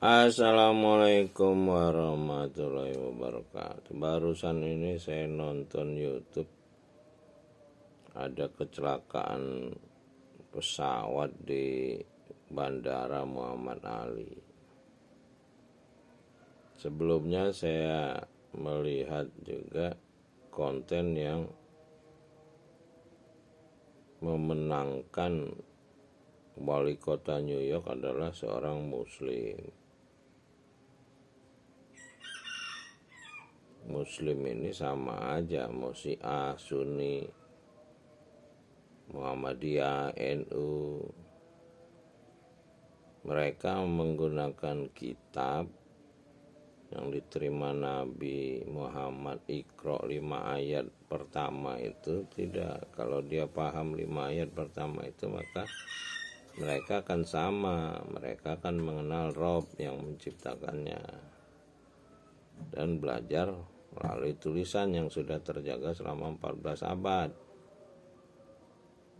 Assalamualaikum warahmatullahi wabarakatuh. Barusan ini saya nonton YouTube, ada kecelakaan pesawat di Bandara Muhammad Ali. Sebelumnya saya melihat juga konten yang memenangkan wali kota New York adalah seorang muslim. Muslim ini sama aja, mau Syiah, Sunni, Muhammadiyah, NU. Mereka menggunakan kitab yang diterima Nabi Muhammad, Iqra 5 ayat pertama itu tidak. Kalau dia paham 5 ayat pertama itu, maka mereka akan sama. Mereka akan mengenal Rob yang menciptakannya dan belajar melalui tulisan yang sudah terjaga selama 14 abad.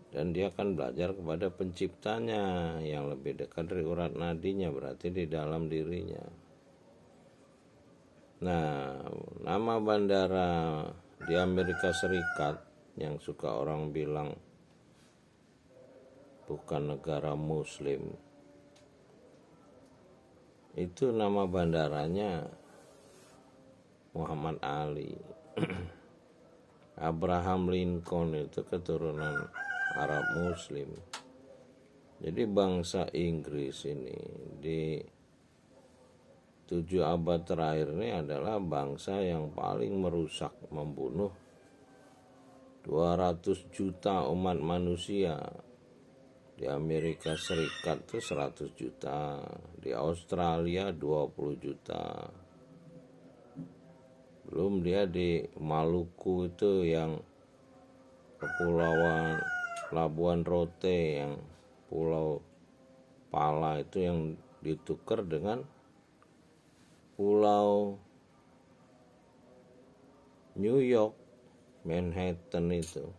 Dan dia akan belajar kepada penciptanya yang lebih dekat dari urat nadinya, berarti di dalam dirinya. Nah, nama bandara di Amerika Serikat yang suka orang bilang bukan negara muslim, itu nama bandaranya Muhammad Ali. Abraham Lincoln itu keturunan Arab Muslim. Jadi bangsa Inggris ini di 7 abad terakhir ini adalah bangsa yang paling merusak, membunuh 200 juta umat manusia. Di Amerika Serikat itu 100 juta, di Australia 20 juta. Belum dia di Maluku itu yang kepulauan Labuan Rote, yang Pulau Pala itu yang ditukar dengan Pulau New York, Manhattan itu.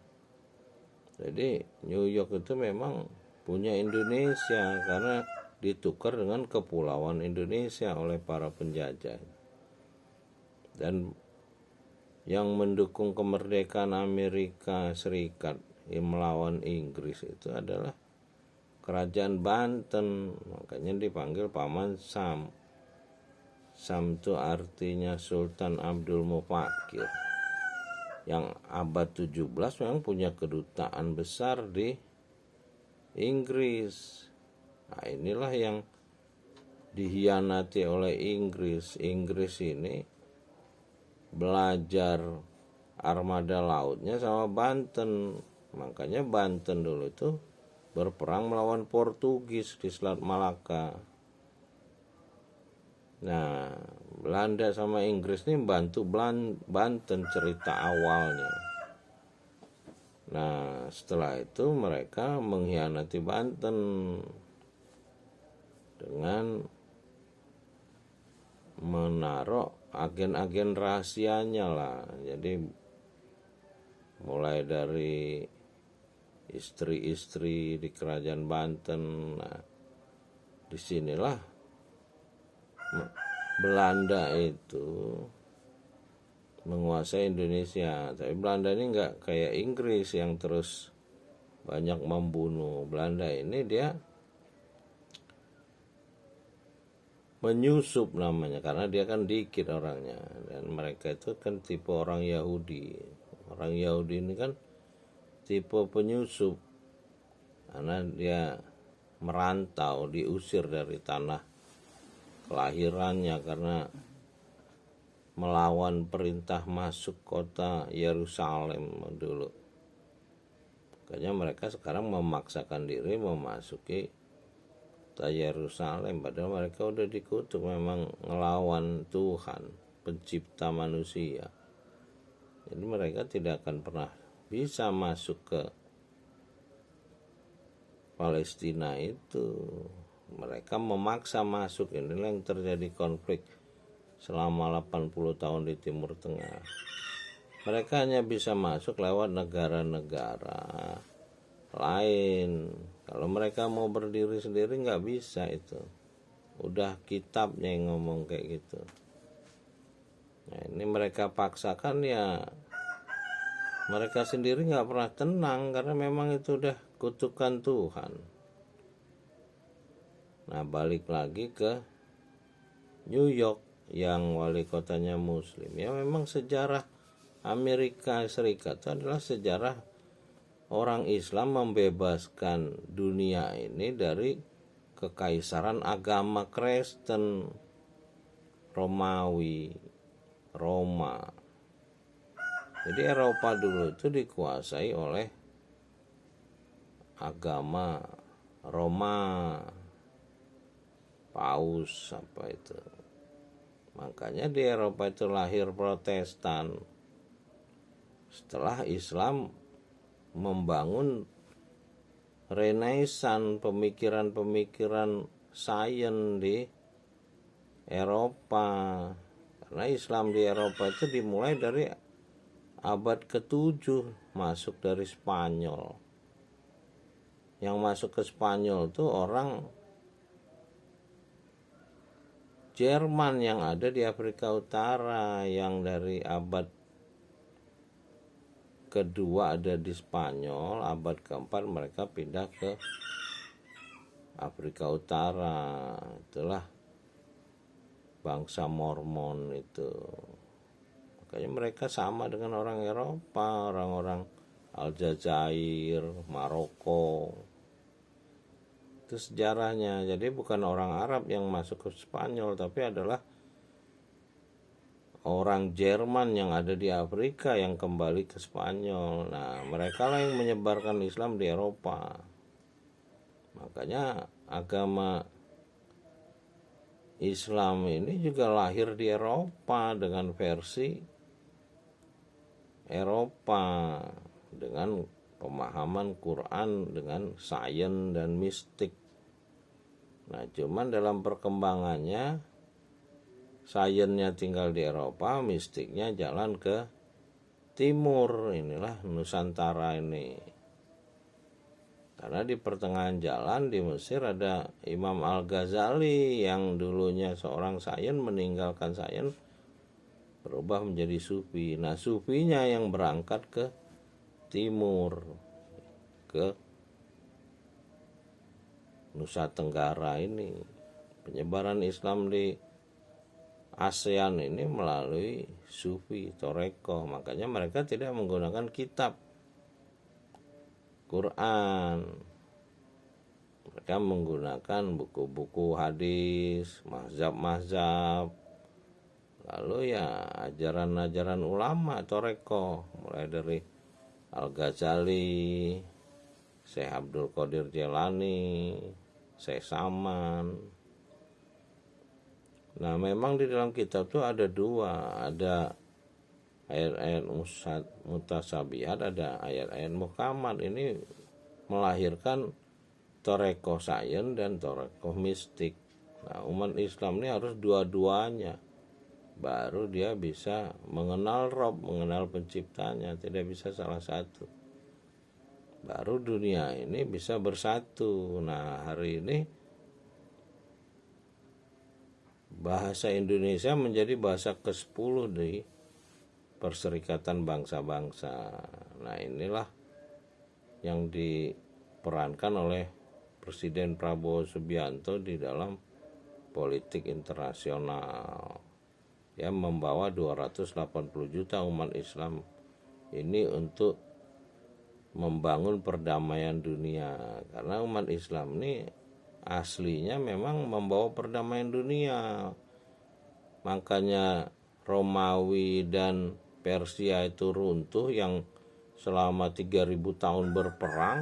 Jadi New York itu memang punya Indonesia karena ditukar dengan kepulauan Indonesia oleh para penjajah. Dan yang mendukung kemerdekaan Amerika Serikat melawan Inggris itu adalah kerajaan Banten, makanya dipanggil Paman Sam. Sam itu artinya Sultan Abdul Mufakir, yang abad 17 memang punya kedutaan besar di Inggris. Nah, inilah yang dihianati oleh Inggris. Inggris ini belajar armada lautnya sama Banten. Makanya Banten dulu itu berperang melawan Portugis di Selat Malaka. Nah, Belanda sama Inggris ini bantu Banten cerita awalnya. Nah, setelah itu mereka mengkhianati Banten dengan menaruh agen-agen rahasianya lah. Jadi mulai dari istri-istri di kerajaan Banten. Nah, disinilah Belanda itu menguasai Indonesia. Tapi Belanda ini nggak kayak Inggris yang terus banyak membunuh. Belanda ini dia menyusup namanya, karena dia kan dikit orangnya, dan mereka itu kan tipe orang Yahudi. Orang Yahudi ini kan tipe penyusup, karena dia merantau, diusir dari tanah kelahirannya karena melawan perintah masuk kota Yerusalem dulu. Makanya mereka sekarang memaksakan diri memasuki kota Yerusalem, padahal mereka udah dikutuk, memang ngelawan Tuhan pencipta manusia. Jadi mereka tidak akan pernah bisa masuk ke Palestina itu. Mereka memaksa masuk. Inilah yang terjadi konflik selama 80 tahun di Timur Tengah. Mereka hanya bisa masuk lewat negara-negara lain. Kalau mereka mau berdiri sendiri nggak bisa itu. udah kitabnya yang ngomong kayak gitu. Nah, ini mereka paksakan, ya mereka sendiri nggak pernah tenang karena memang itu udah kutukan Tuhan. Nah, balik lagi ke New York yang wali kotanya Muslim. Ya memang sejarah Amerika Serikat itu adalah sejarah orang Islam membebaskan dunia ini dari kekaisaran agama Kristen, Romawi, Roma. Jadi Eropa dulu itu dikuasai oleh agama Roma, Paus apa itu. Makanya di Eropa itu lahir Protestan. Setelah Islam membangun Renaissance, pemikiran-pemikiran sains di Eropa. Karena Islam di Eropa itu dimulai dari abad ke-7, masuk dari Spanyol. Yang masuk ke Spanyol itu orang Jerman yang ada di Afrika Utara, yang dari abad kedua ada di Spanyol, abad keempat mereka pindah ke Afrika Utara. Itulah bangsa Mormon itu. Makanya mereka sama dengan orang Eropa, orang-orang Aljazair, Maroko. Itu sejarahnya. Jadi bukan orang Arab yang masuk ke Spanyol, tapi adalah orang Jerman yang ada di Afrika yang kembali ke Spanyol. Nah, mereka lah yang menyebarkan Islam di Eropa. Makanya agama Islam ini juga lahir di Eropa dengan versi Eropa, dengan pemahaman Quran, dengan sains dan mistik. Nah, cuman dalam perkembangannya sainsnya tinggal di Eropa, mistiknya jalan ke timur. Inilah Nusantara ini. Karena di pertengahan jalan di Mesir ada Imam Al-Ghazali yang dulunya seorang sains, meninggalkan sains berubah menjadi sufi. Nah, sufinya yang berangkat ke timur, ke Nusa Tenggara ini. Penyebaran Islam di ASEAN ini melalui sufi, toreko. Makanya mereka tidak menggunakan kitab Quran. Mereka menggunakan buku-buku hadis, mazhab-mazhab, lalu ya ajaran-ajaran ulama toreko, mulai dari Al-Ghazali, Syekh Abdul Qadir Jailani, Syekh Saman. Nah, memang di dalam kitab itu ada dua, ada ayat-ayat mutasabihat, ada ayat-ayat muhkamat. Ini melahirkan toreko sains dan toreko mistik. Nah, umat Islam ini harus dua-duanya, baru dia bisa mengenal Rob, mengenal penciptanya. Tidak bisa salah satu, baru dunia ini bisa bersatu. Nah, hari ini bahasa Indonesia menjadi bahasa ke-10 di Perserikatan Bangsa-Bangsa. Nah, inilah yang diperankan oleh Presiden Prabowo Subianto di dalam politik internasional. Ya, membawa 280 juta umat Islam ini untuk membangun perdamaian dunia. Karena umat Islam ini aslinya memang membawa perdamaian dunia. Makanya Romawi dan Persia itu runtuh, yang selama 3000 tahun berperang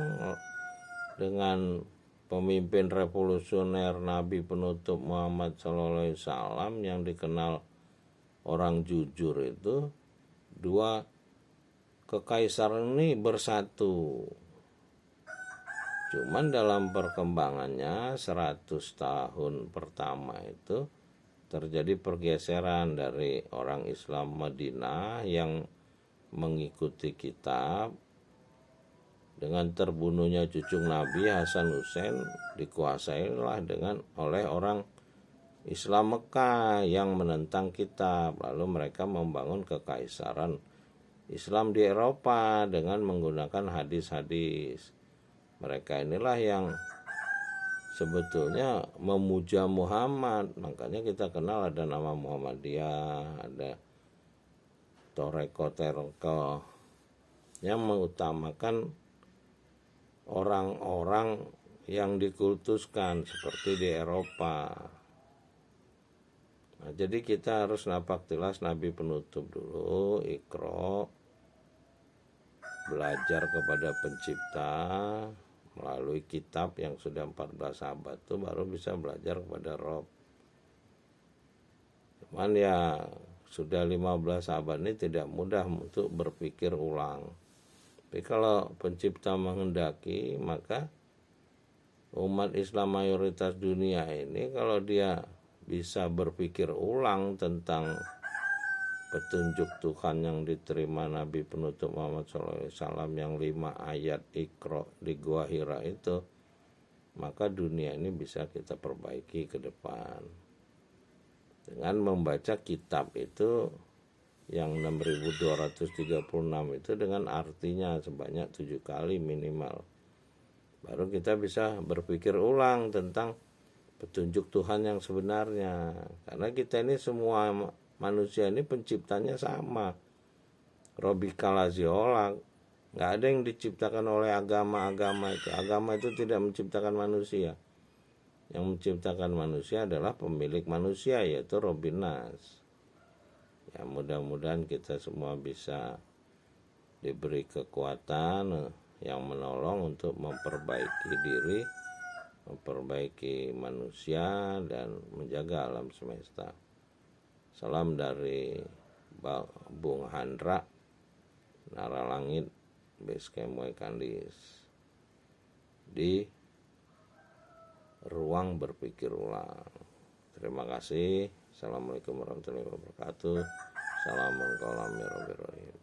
dengan pemimpin revolusioner Nabi penutup Muhammad SAW yang dikenal orang jujur itu. Dua kekaisaran ini bersatu. Cuman dalam perkembangannya 100 tahun pertama itu terjadi pergeseran dari orang Islam Madinah yang mengikuti kitab. Dengan terbunuhnya cucu Nabi Hasan Hussein, dikuasailah oleh orang Islam Mekah yang menentang kitab, lalu mereka membangun kekaisaran Islam di Eropa dengan menggunakan hadis-hadis. Mereka inilah yang sebetulnya memuja Muhammad, makanya kita kenal ada nama Muhammadiyah, ada Toreko yang mengutamakan orang-orang yang dikultuskan seperti di Eropa. Nah, jadi kita harus napak tilas Nabi penutup dulu, Iqra, belajar kepada pencipta melalui kitab yang sudah 14 abad itu baru bisa belajar kepada Rob. Cuman ya sudah 15 abad ini tidak mudah untuk berpikir ulang. Tapi kalau pencipta menghendaki, maka umat Islam mayoritas dunia ini kalau dia bisa berpikir ulang tentang petunjuk Tuhan yang diterima Nabi penutup Muhammad SAW yang 5 ayat Iqra di Gua Hira itu, maka dunia ini bisa kita perbaiki ke depan dengan membaca kitab itu yang 6236 itu dengan artinya sebanyak 7 kali minimal. Baru kita bisa berpikir ulang tentang petunjuk Tuhan yang sebenarnya. Karena kita ini semua manusia ini penciptanya sama. Robika Laziola, nggak ada yang diciptakan oleh agama-agama itu. Agama itu tidak menciptakan manusia. Yang menciptakan manusia adalah pemilik manusia, yaitu Robbinas. Ya, mudah-mudahan kita semua bisa diberi kekuatan yang menolong untuk memperbaiki diri, memperbaiki manusia, dan menjaga alam semesta. Salam dari Bung Handra, Naralangit, Basecamp Waikandis, di Ruang Berpikir Ulang. Terima kasih. Assalamualaikum warahmatullahi wabarakatuh. Assalamualaikum warahmatullahi wabarakatuh.